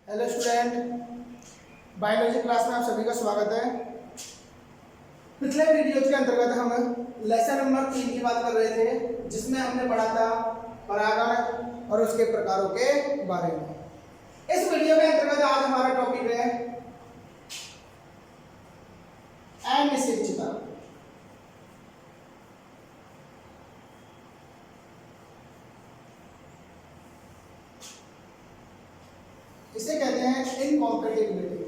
Hello student, biology class में आप सभी का स्वागत है। पिछले वीडियो के अंतर्गत हम लेसन नंबर 3 की बात कर रहे थे, जिसमें हमने पढ़ा था परागण और उसके प्रकारों के बारे में। इस वीडियो के अंतर्गत आज हमारा टॉपिक है अनिश्चितता। इसे कहते हैं इनकॉम्पेटिबिलिटी।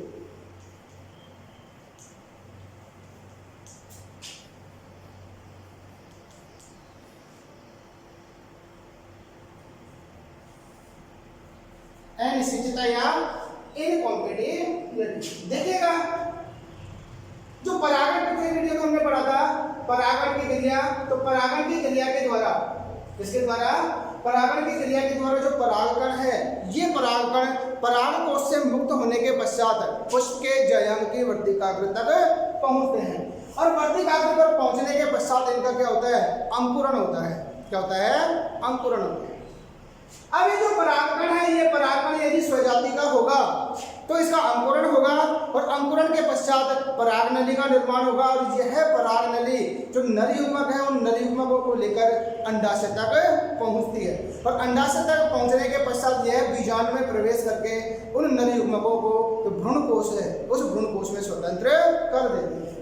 अनिश्चितता या इनकॉम्पेटिबिलिटी। देखिएगा, जो परागण पिछले वीडियो में हमने पढ़ा था, परागण की क्रिया, तो परागण की क्रिया के द्वारा, इसके द्वारा परागण की क्रिया के द्वारा जो परागकण है, ये परागकण परागकोश से मुक्त होने के पश्चात पुष्प के जयंग की वर्तिकाग्र तक पहुंचते हैं, और वर्तिकाग्र पर पहुंचने के पश्चात इनका क्या होता है? अंकुरण होता है। क्या होता है? अंकुरण होता है। अब ये जो परागकण है, ये परागकण यदि स्वजाति का होगा तो इसका अंकुरण होगा, और अंकुरण के पश्चात परागनली का निर्माण होगा, और यह परागनली जो नर युग्मक है, उन नर युग्मकों को लेकर अंडाशय तक पहुंचती है, और अंडाशय तक पहुंचने के पश्चात यह बीजाणु में प्रवेश करके उन नर युग्मकों को जो भ्रूण कोश है, उस भ्रूण कोश में स्वतंत्र कर देती है।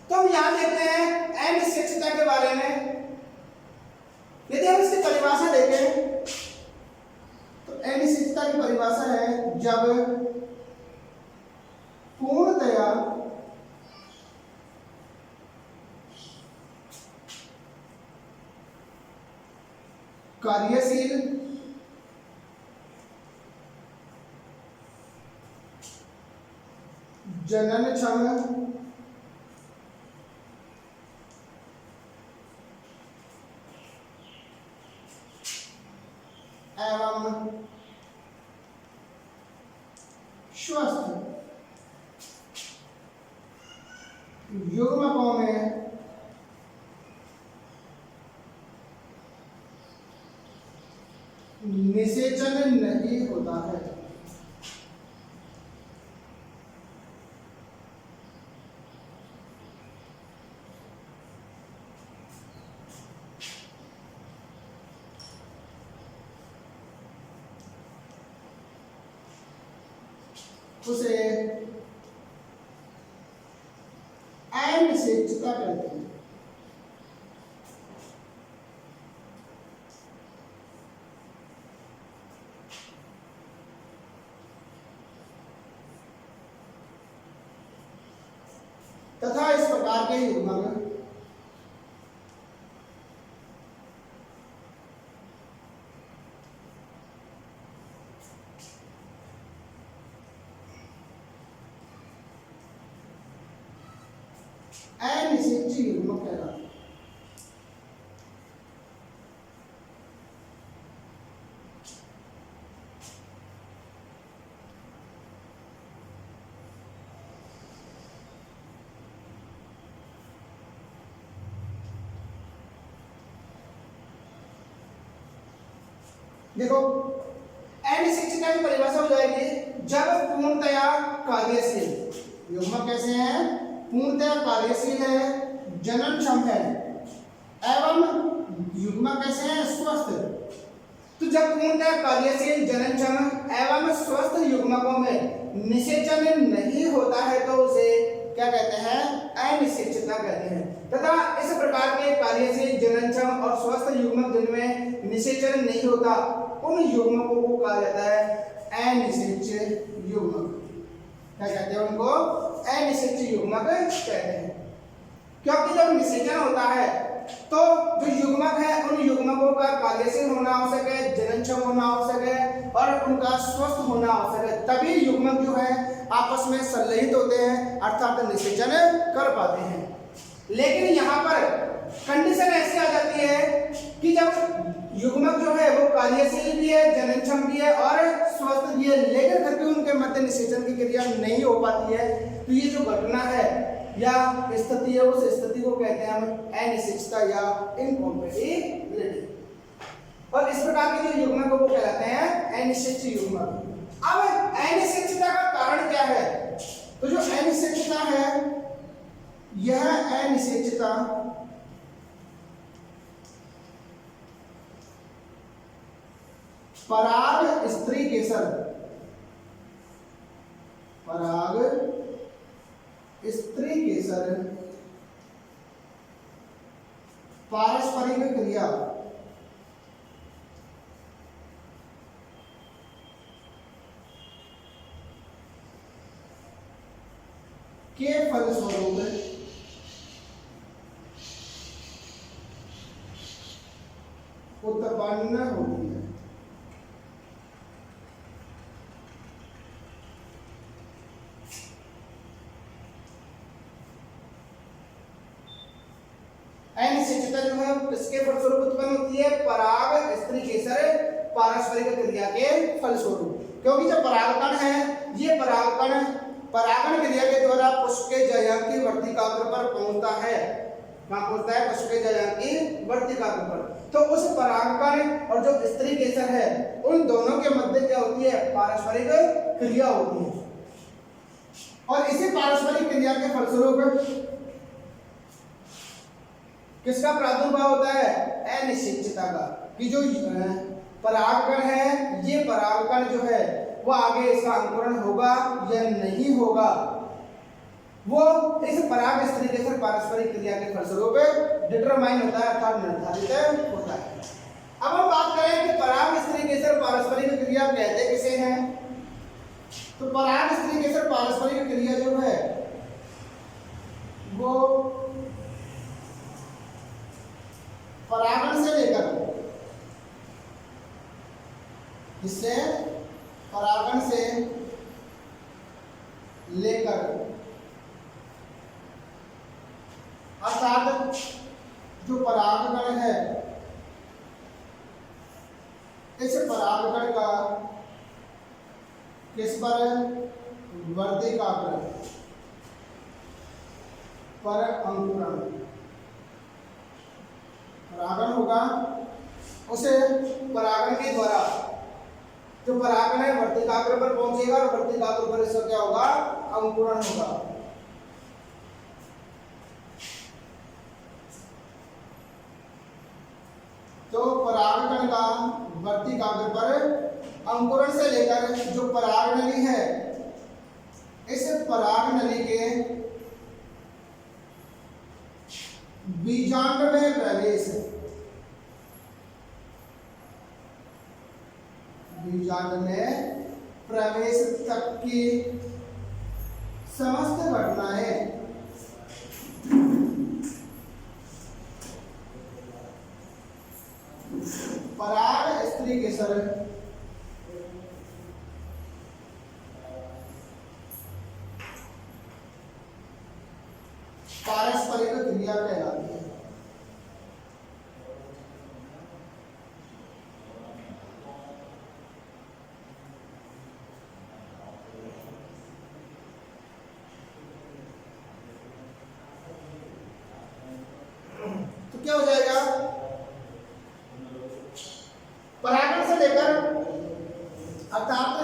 तो हम यहाँ देखते हैं अनिश्चितता के बारे में। यदि हम इसकी परिभाषा देखें तो अनिश्चितता की परिभाषा है जब पूर्णतया कार्यशील जननक्षम एवं स्वस्थ युग्मकों में निषेचन नहीं होता है। उसे अनिश्चितता कहते हैं। तथा इस प्रकार के युग्मक अनिश्चित युग्मक कहलाते हैं। देखो, अनिश्चितता की परिभाषा हो जाएगी जब पूर्णतया कार्यशील युग्मक कैसे हैं? पूर्णतया कार्यशील है, जननक्षम है, एवं युग्मक कैसे हैं? स्वस्थ। तो जब पूर्णतया कार्यशील, जननक्षम एवं स्वस्थ युग्मकों में निषेचन नहीं होता है तो उसे क्या कहते हैं? अनिश्चितता कहते हैं। तथा इस प्रकार के कार्यशील, जननक्षम और स्वस्थ युग्मक जिनमें निषेचन नहीं होता, उन युग्मकों को कहा जाता है अनिश्चित युग्मक। क्या कहते हैं उनको? अनिश्चित युग्मक कहते हैं। क्योंकि जब निषेचन होता है तो जो युग्मक है, उन युग्मकों का कार्यशील होना आवश्यक है, जननक्षम होना आवश्यक है, और उनका स्वस्थ होना आवश्यक है, तभी युग्मक जो है आपस में संलयित होते हैं, अर्थात निषेचन कर पाते हैं। लेकिन यहाँ पर कंडीशन ऐसी आ जाती है कि जब युग्मक जो है वो कार्यशील भी है, जननक्षम भी है और स्वस्थ भी है, लेकिन फिर भी उनके मध्य निषेचन की क्रिया नहीं हो पाती है, तो ये जो घटना है या स्थिति है, उस स्थिति को कहते हैं हम अनिश्चितता या इनकॉम्पेटिबिलिटी। और इस प्रकार के जो युग्मक को कहलाते हैं अनिश्चित युग्मक। अब अनिश्चितता का कारण क्या है? तो जो अनिश्चितता है, यह अनिश्चितता पराग स्त्री केसर, पराग स्त्री केसर पारस्परिक क्रिया के फलस्वरूप उत्पन्न होती है। अनिश्चितता जो है किसके फलस्वरूप उत्पन्न होती है? पराग स्त्री केसर पारस्परिक क्रिया के फलस्वरूप। क्योंकि जो परागकण है, ये परागकण परागण क्रिया के द्वारा पुष्प के जयंती वर्तिकाग्र पर पहुंचता है। कहां पहुंचता है? पुष्प के जयंती वर्तिकाग्र पर। तो उस परागकण और जो स्त्री केसर है, उन दोनों के मध्य क्या होती है? पारस्परिक क्रिया होती है। और इसी पारस्परिक क्रिया के फलस्वरूप किसका प्रादुर्भाव होता है? अनिश्चितता का। कि जो परागकण है, ये परागकण जो है वो आगे इसका अंकुरण होगा या नहीं होगा, वो इस पराग स्त्री केसर पारस्परिक क्रिया के फलस्वरूप डिटरमाइन होता है, अर्थात निर्धारित होता है। अब हम बात करें कि पराग स्त्री केसर पारस्परिक क्रिया कहते किसे हैं? तो पराग स्त्री केसर पारस्परिक क्रिया जो है वो परागण से लेकर, इससे परागण से लेकर, अर्थात जो परागकण है, इस परागकण का किस पर? वर्तिकाग्र पर अंकुरण। परागण होगा, उसे परागण के द्वारा जो परागण है वर्तिकाग्र पर पहुंचेगा और वर्तिकाग्र पर इसका क्या होगा? अंकुरण होगा। तो परागकण का वर्तिकाग्र पर अंकुरण से लेकर जो पराग नली है, इस पराग नली के बीजांड में प्रवेश, बीजांड में प्रवेश तक की समस्त घटनाएं पराग स्त्री केसर पारस्परिक क्रिया कहलाती है। तो क्या हो जाएगा? परागण से लेकर, अर्थात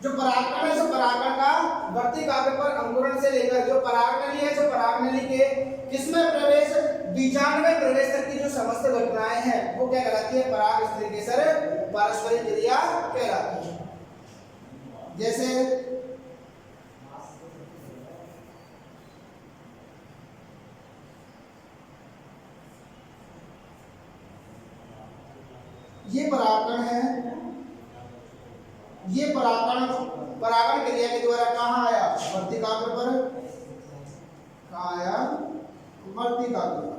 जो परागकण है, जो परागकण का वर्तिकाग्र पर अंकुरण से लेकर जो पराग नली है, जो पराग नली के किसमें प्रवेश? बीजांड में प्रवेश तक की जो समस्त घटनाएं हैं वो क्या कहलाती है? पराग स्त्री केसर पारस्परिक क्रिया कहलाती है। जैसे ये परागकण है, ये परागण क्रिया के द्वारा कहाँ आया? वर्तिकाग्र पर। कहाँ आया? वर्तिकाग्र पर।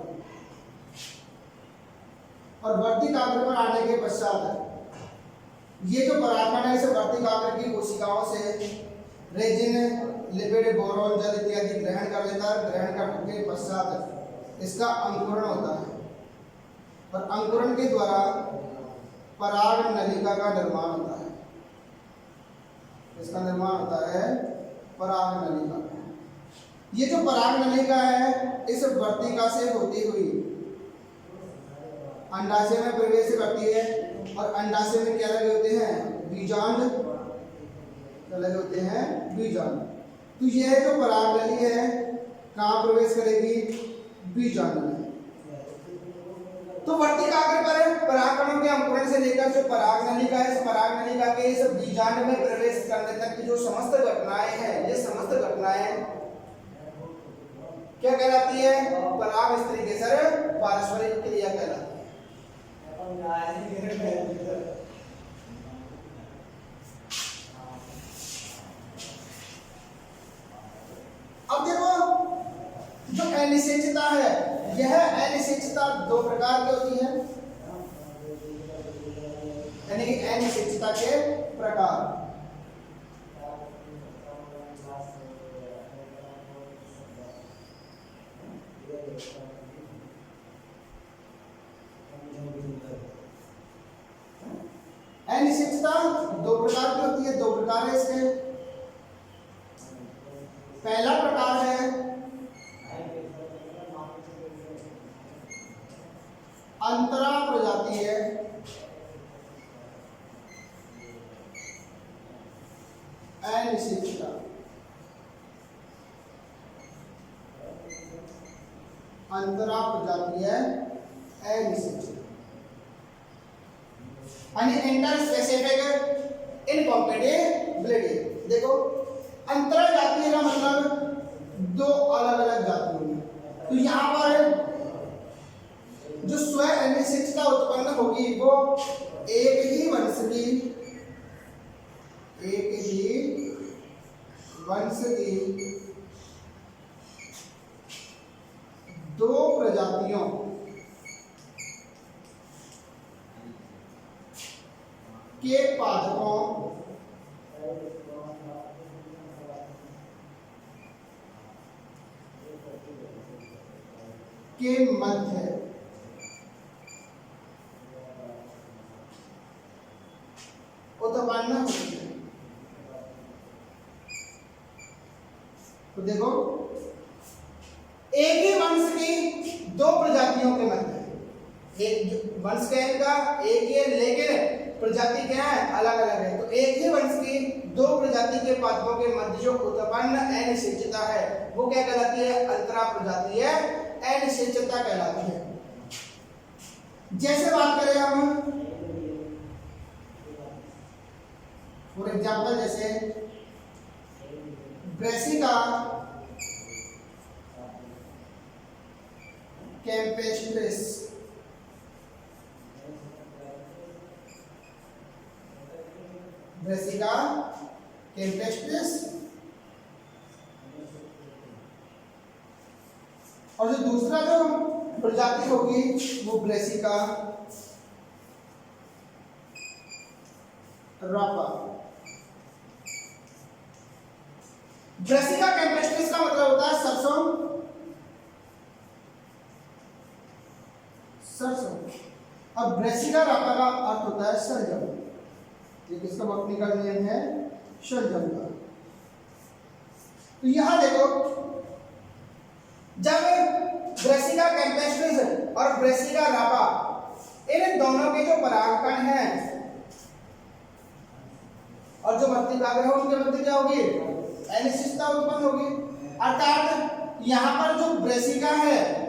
और वर्तिकाग्र पर आने के पश्चात ये जो परागकण है, इसे वर्तिकाग्र की कोशिकाओं से रेजिन, लिपिड, बोरोन, जल इत्यादि ग्रहण कर लेता है। ग्रहण करने के पश्चात इसका अंकुरण होता है और अंकुरण के द्वारा पराग नलिका का निर्माण होता है। इसका निर्माण होता है पराग नलिका। ये जो पराग नलिका है, इस वर्तिका से होती हुई अंडाशय में प्रवेश करती है और अंडाशय में क्या लगे होते हैं? बीजांड। अलग होते हैं बीजाणु। तो यह जो पराग नली है कहाँ प्रवेश करेगी? बीजाणु में। तो वर्तिकाग्र पर परागकणों के अंकुरण से लेकर जो पराग नलिका है, इस पराग नलिका के इस बीजांड में प्रवेश करने तक की जो समस्त घटनाएं हैं, ये समस्त घटनाएं क्या कहलाती है? पराग स्त्रीकेसर पारस्परिक क्रिया कहलाती है। अब देखो जो अनिश्चितता है, यह अनिश्चितता दो प्रकार की होती है, यानी कि अनिश्चितता के प्रकार। अनिश्चितता दो प्रकार की होती है, दो प्रकार है इसके। पहला प्रकार है अंतरा प्रजाति है, अनिश्चितता। अंतरा प्रजाति है अनिश्चित, यानी इंटर स्पेसिफिक इनकॉम्पेटिबिलिटी। देखो अंतरा जातीय का मतलब दो अलग अलग जातियों में। तो यहाँ पर जो स्व अनिश्चितता उत्पन्न होगी वो एक ही वंश की दो प्रजातियों के पादपों के मध्य उत्पन्न होती है। तो देखो एक ही वंश की दो प्रजातियों के मध्य, एक वंश का इनका एक ही है लेकिन प्रजाति क्या है? अलग अलग है। तो एक ही वंश की दो प्रजाति के पादपों के मध्य जो उत्पन्न अनिश्चितता है वो क्या कहलाती है? अंतरा प्रजाति है अनिश्चितता कहलाती है। जैसे बात करें हम फॉर एग्जाम्पल, जैसे ब्रेसिका कैम्पेस्ट्रिस, ब्रेसिका कैम्पेस्ट्रिस, और जो दूसरा जो प्रजाति होगी वो ब्रेसिका रापा। ब्रेसिका कैम्पेस्ट्रिस का मतलब होता है सरसों, और ब्रेसिका रापा का अर्थ होता है शलजम। ये किसका बॉटनिकल नेम है? शलजम का। तो यहां देखो जब ब्रेसिका कैम्पेस्ट्रिस और ब्रेसिका रापा इन दोनों के जो परागकण हैं और जो वर्तिकाग्र है उनके मध्य क्या होगी? अनिश्चितता उत्पन्न होगी। अर्थात यहाँ पर जो ब्रेसिका है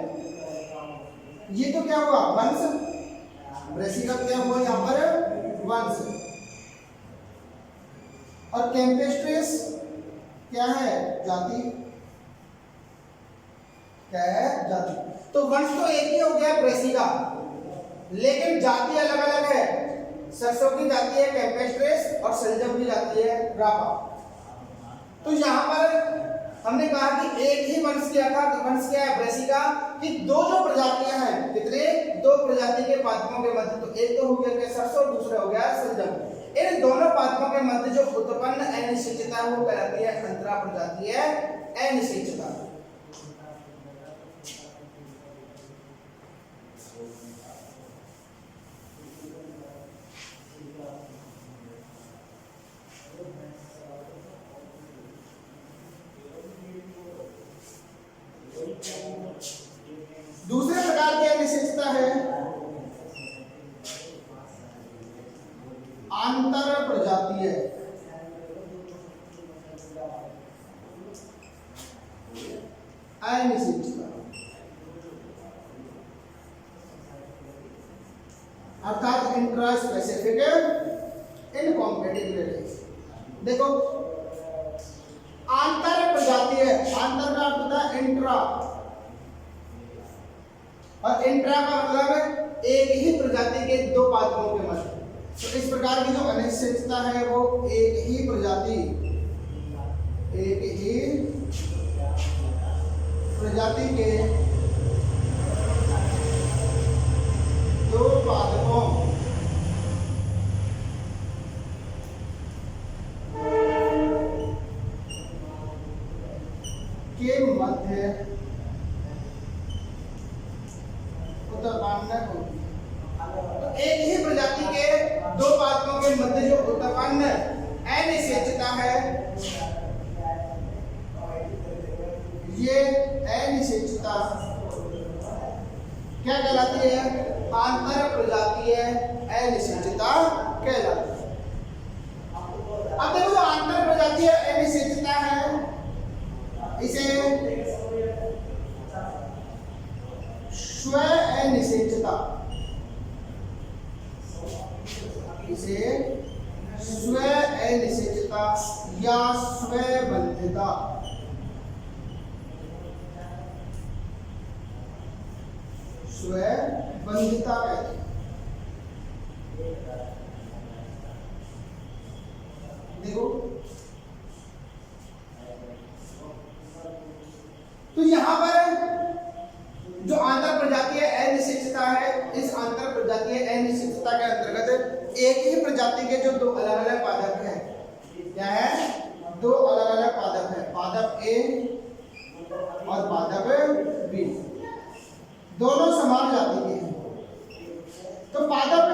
ये तो क्या हुआ? वंश। ब्रेसिका क्या हुआ यहाँ पर? वंश। और कैम्पेस्ट्रिस क्या है? जाति। क्या है? जाति। तो वंश तो एक ही हो गया ब्रेसिका, लेकिन जाति अलग अलग है। सरसों की जाती है कैम्पेस्ट्रिस और शलजम की जाती है रापा। तो यहाँ पर हमने कहा कि एक ही वंश की अर्थात वंश क्या है? ब्रेसिका की दो जो प्रजातियां हैं, कितने? दो प्रजाति के पादपों के मध्य, तो एक तो हो गया क्या? सरसों, दूसरा हो गया शलजम। इन दोनों पादपों के मध्य जो उत्पन्न अनिश्चितता है वो कहलाती है अंतरा प्रजाति है अनिश्चितता। दूसरे प्रकार की अनिश्चितता है आंतर प्रजातीय अनिश्चितता, अर्थात इंट्रा स्पेसिफिक इनकॉम्पेटिबिलिटी। देखो आंतर प्रजातीय, आंतर का अर्थ होता है इंट्रा, और इंट्रा का मतलब एक ही प्रजाति के दो पादपों के मध्य। तो इस प्रकार की जो अनिश्चितता है वो एक ही प्रजाति के दो पादपों के मध्य उत्पन्न होती है। तो एक ही प्रजाति के दो पादपों के मध्य जो उत्पन्न अनिश्चितता है, ये अनिश्चितता क्या कहलाती है? आंतर प्रजातीय अनिश्चितता कहलाती है। अब देखो जो आंतर प्रजातीय अनिश्चितता है, इसे स्व अनिश्चितता, इसे स्व अनिश्चितता या स्वबंधितता, स्वबंधितता कहते हैं। देखो तो यहां पर जो आंतर प्रजातीय अनिश्चितता है, इस आंतर प्रजातीय अनिश्चितता के अंतर्गत एक ही प्रजाति के जो दो अलग अलग पादप हैं, क्या है? दो अलग अलग पादप है, पादप ए और पादप बी, दोनों समान जाति के हैं। तो पादप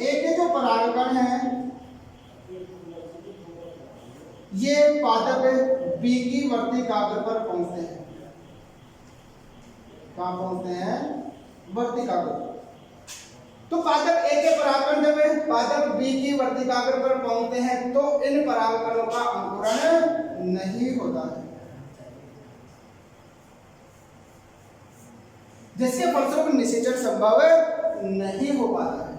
ए के जो परागकण हैं, ये पादप बी की वर्तिकाग्र पर पहुंचते हैं। कहां पहुंचते हैं? वर्तिकाग्र। तो पादप ए के परागकण जब पादप बी की वर्तिकाग्र पर पहुंचते हैं तो इन परागकणों का अंकुरण नहीं होता है, जिसके फलस्वरूप निषेचन संभव नहीं हो पाता है।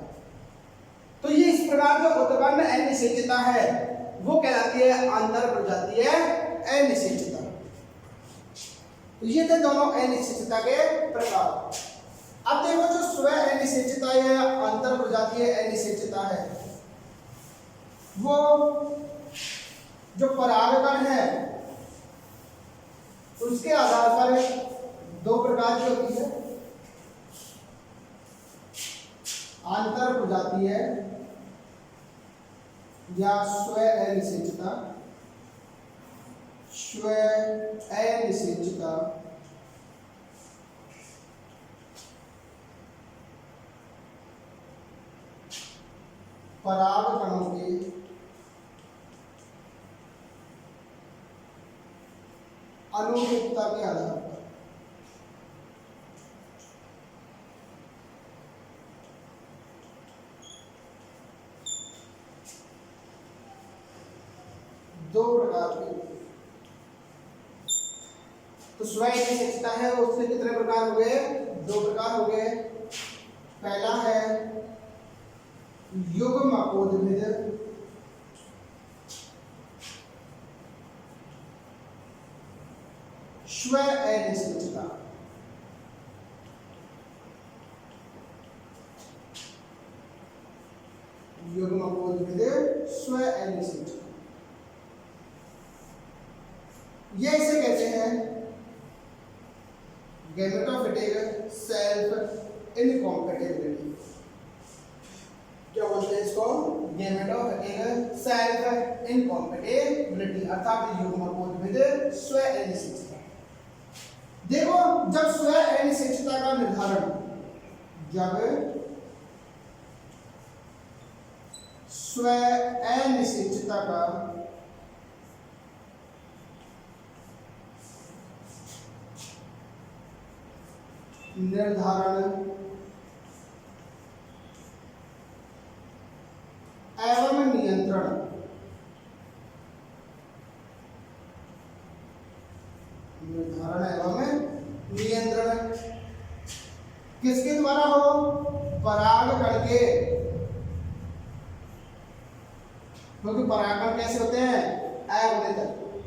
तो ये इस प्रकार जो उत्पन्न अनिश्चितता है वो कहलाती है आंतर प्रजातीय अनिश्चितता। तो ये थे दोनों अनिश्चितता के प्रकार। अब देखो जो स्व अनिश्चितता या अंतर प्रजातीय अनिश्चितता है, वो जो परागकण है उसके आधार पर दो प्रकार की होती है, आंतर प्रजातीय या स्व अनिश्चितता, स्व अनिश्चितता, परागकणों की अनुरूपता के आधार पर। दो प्रकार की, तो स्व अनिश्चितता है उसके कितने प्रकार हो गए? दो प्रकार हो गए। पहला है युग्मकोद्भिद, स्व अनिश्चितता। युग्मकोद्भिद स्व अनिश्चितता, ये इसे कहते हैं गैमेटोफिटिक सेल्फ इनकॉम्पेटिबिलिटी। क्या बोलते हैं इसको? गैमेटोफिटिक सेल्फ इनकॉम्पेटिबिलिटी, अर्थात युग्मकोद्भिद स्व अनिश्चितता। देखो जब स्व अनिश्चितता का निर्धारण, जब स्व अनिश्चितता का निर्धारण एवं नियंत्रण, निर्धारण एवं करके, क्योंकि परागकण कैसे होते हैं, अगुणित।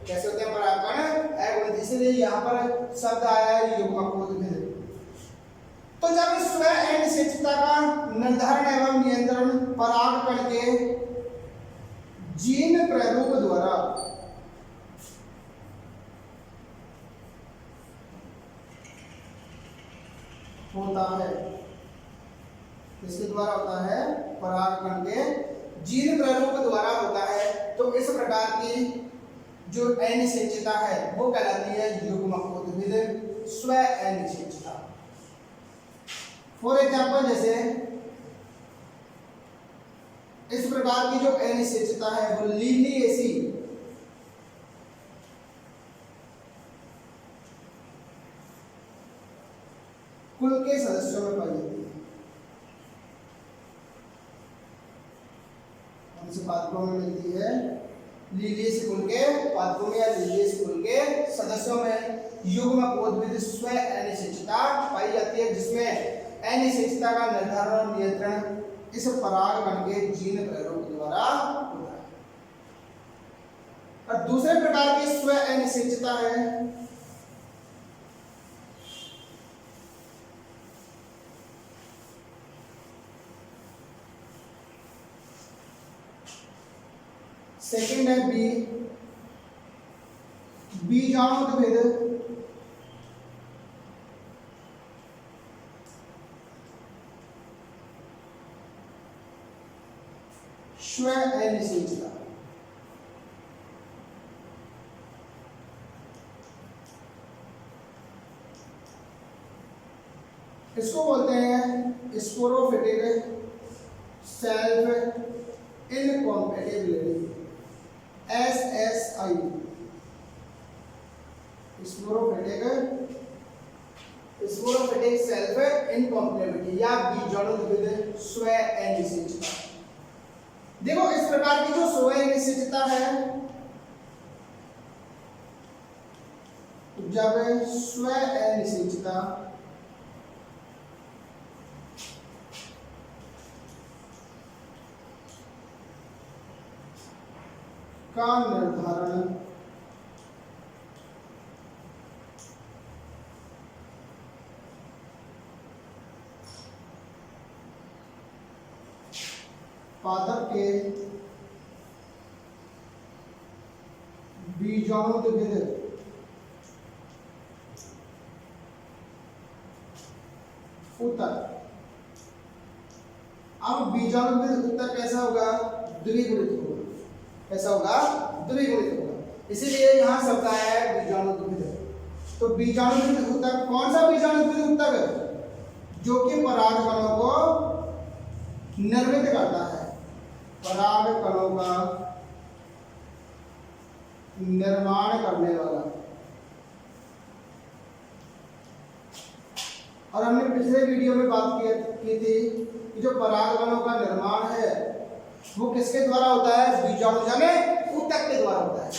कैसे होते हैं परागकण, अगुणित, इसलिए यहाँ पर शब्द आया है युग्मकोद्भिद। तो जब स्व अनिश्चितता का निर्धारण एवं नियंत्रण परागकण के जीन प्रारूप द्वारा होता है, इसके द्वारा होता है, परागकण के जीन प्रारूप द्वारा होता है, तो इस प्रकार की जो अनिश्चितता है वो कहलाती है युग्मकोद्भिद स्व अनिश्चितता। फॉर एग्जाम्पल, जैसे इस प्रकार की जो अनिश्चितता है वो लिलिएसी कुल के सदस्यों में पाई जाती है। हमसे पादपों में मिलती है, लिलिएसी कुल के पादपों में या लिलिएसी कुल के सदस्यों में युग्मकोद्भिद स्व अनिश्चितता पाई जाती है, जिसमें अनिश्चितता का निर्धारण और नियंत्रण इस परागकण के जीन प्रारूप द्वारा होता है। और दूसरे प्रकार की स्व अनिश्चितता है सेकंड है बीजाणुत्भिद स्व अनिश्चितता। इसको बोलते हैं sporophytic self इनकॉम्पैटिबिलिटी, SSI। Sporophytic self इनकॉम्पैटिबिलिटी या बीजाणुत्भिद स्व अनिश्चितता। देखो, इस प्रकार की जो स्व अनिश्चितता है, जब स्व अनिश्चितता का निर्धारण पादप के बीजाणुत्भिद उत्तक। अब बीजाणुत्भिद उत्तक कैसा होगा, द्विगुणित होगा। कैसा होगा, द्विगुणित होगा, इसीलिए यहां शब्द आया है बीजाणुत्भिद। तो बीजाणुत्भिद उत्तक, कौन सा बीजाणुत्भिद उत्तक, जो कि परागकणों को निर्मित करता है, परागकणों का निर्माण करने वाला। और हमने पिछले वीडियो में बात की थी कि जो परागकणों का निर्माण है वो किसके द्वारा होता है, बीजाणुजन्य ऊतक के द्वारा होता है।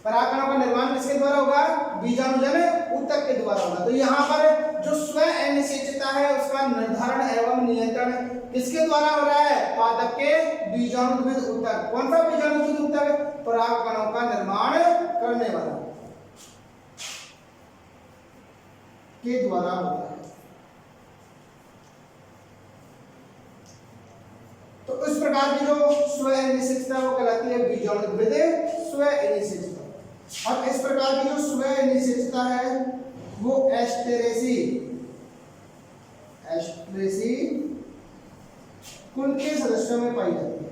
परागकणों का निर्माण किसके द्वारा होगा, बीजाणुजन्य ऊतक के द्वारा होगा। तो यहाँ पर जो स्व अनिश्चितता है उसका निर्धारण एवं नियंत्रण किसके द्वारा हो रहा है, पादप के बीजाणुत्भिद ऊतक। कौन सा बीजाणुत्भिद ऊतक, परागकणों का निर्माण करने वाला के द्वारा होता है। तो इस प्रकार की जो स्व अनिश्चितता वो कहलाती है बीजाणुत्भिद स्व अनिश्चितता। और इस प्रकार की जो स्व अनिश्चितता है वो एस्टेरेसी कुल के सदस्यों में पाई जाती है।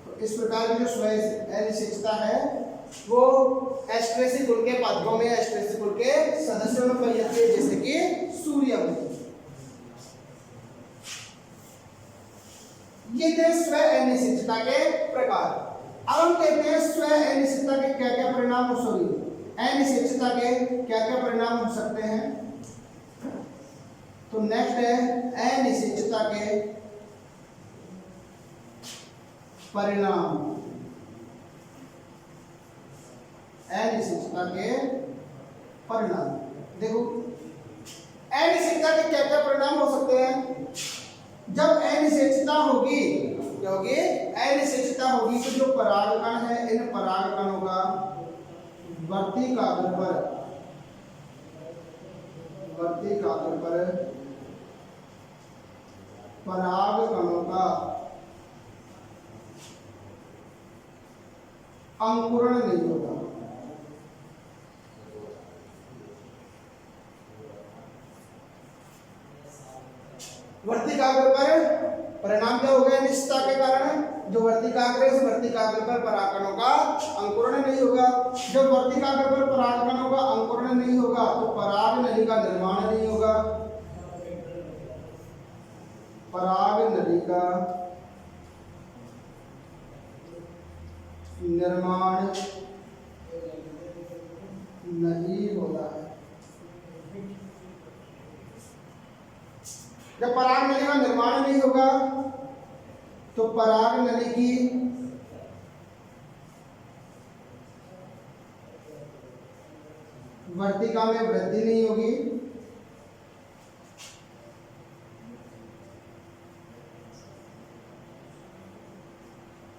तो इस प्रकार की जो स्व अनिश्चितता है वो एस्टेरेसी कुल के पादपों में, एस्टेरेसी कुल के सदस्यों में पाई जाती है, जैसे कि सूर्यमुखी। ये थे स्व अनिश्चितता के प्रकार। अब हम कहते हैं स्व अनिश्चितता के क्या क्या परिणाम, अनिश्चितता के क्या क्या परिणाम हो सकते हैं। तो नेक्स्ट है अनिश्चितता के परिणाम। अनिश्चितता के परिणाम देखो अनिश्चितता के क्या क्या परिणाम हो सकते हैं। जब अनिश्चितता होगी, क्या होगी, अनिश्चितता होगी तो जो परागकण है इन परागकणों का वर्तिकाग्र पर परागकणों का अंकुरण नहीं होगा। वर्तिकाग्र पर परिणाम क्या हो गया अनिश्चितता के कारण, जो वर्तिकाग्र है इस वर्तिकाग्र पर परागकणों का अंकुरण नहीं होगा। जब वर्तिकाग्र पर परागकणों का अंकुरण नहीं होगा तो पराग नली का निर्माण नहीं होगा। पराग नली का निर्माण नहीं होता है। जब पराग नली का निर्माण नहीं होगा तो पराग नली की वर्तिका में वृद्धि नहीं होगी।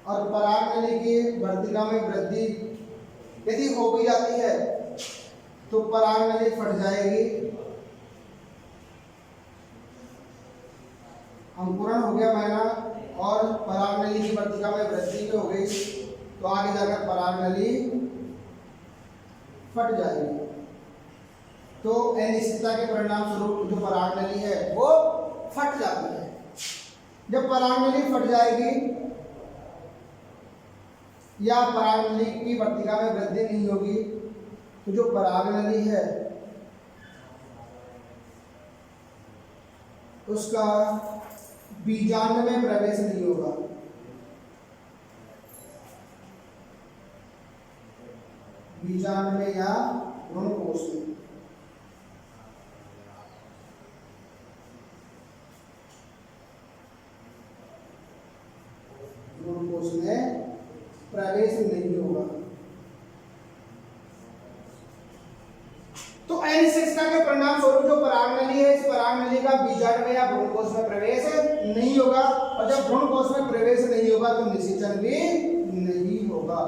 और पराग नली की वर्तिका में वृद्धि यदि हो भी जाती है तो पराग नली फट जाएगी। अंकुरण हो गया पहला और पराग नली की वर्तिका में वृद्धि हो गई तो आगे जाकर पराग नली फट जाएगी। तो अनिश्चितता के परिणाम स्वरूप जो पराग नली है वो फट जाती है। जब पराग नली फट जाएगी या पराग नली की वर्तिका में वृद्धि नहीं होगी तो जो पराग नली है उसका बीजांड में प्रवेश नहीं होगा। बीजांड में या भ्रूणकोश में। भ्रूणकोश में प्रवेश नहीं होगा। तो अनिश्चितता के परिणाम स्वरूप जो पराग नली है इस पराग नली का बीजांड में या भ्रूणकोश में प्रवेश नहीं होगा। और जब भ्रूणकोश में प्रवेश नहीं होगा तो निषेचन भी नहीं होगा।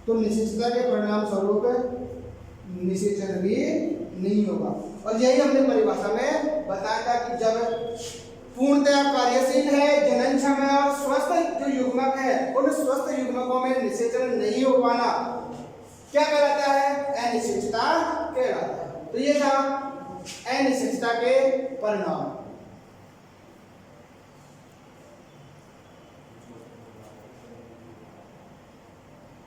तो निषेचता के परिणाम स्वरूप निषेचन भी नहीं होगा। और यही हमने परिभाषा में बताया था कि जब पूर्णतया कार्यशील है जननक्षम है और स्वस्थ जो युग्मक है उन स्वस्थ युग्मकों में निषेचन नहीं हो पाना क्या कहलाता है, अनिश्चितता कहलाता है। तो ये था अनिश्चितता के परिणाम।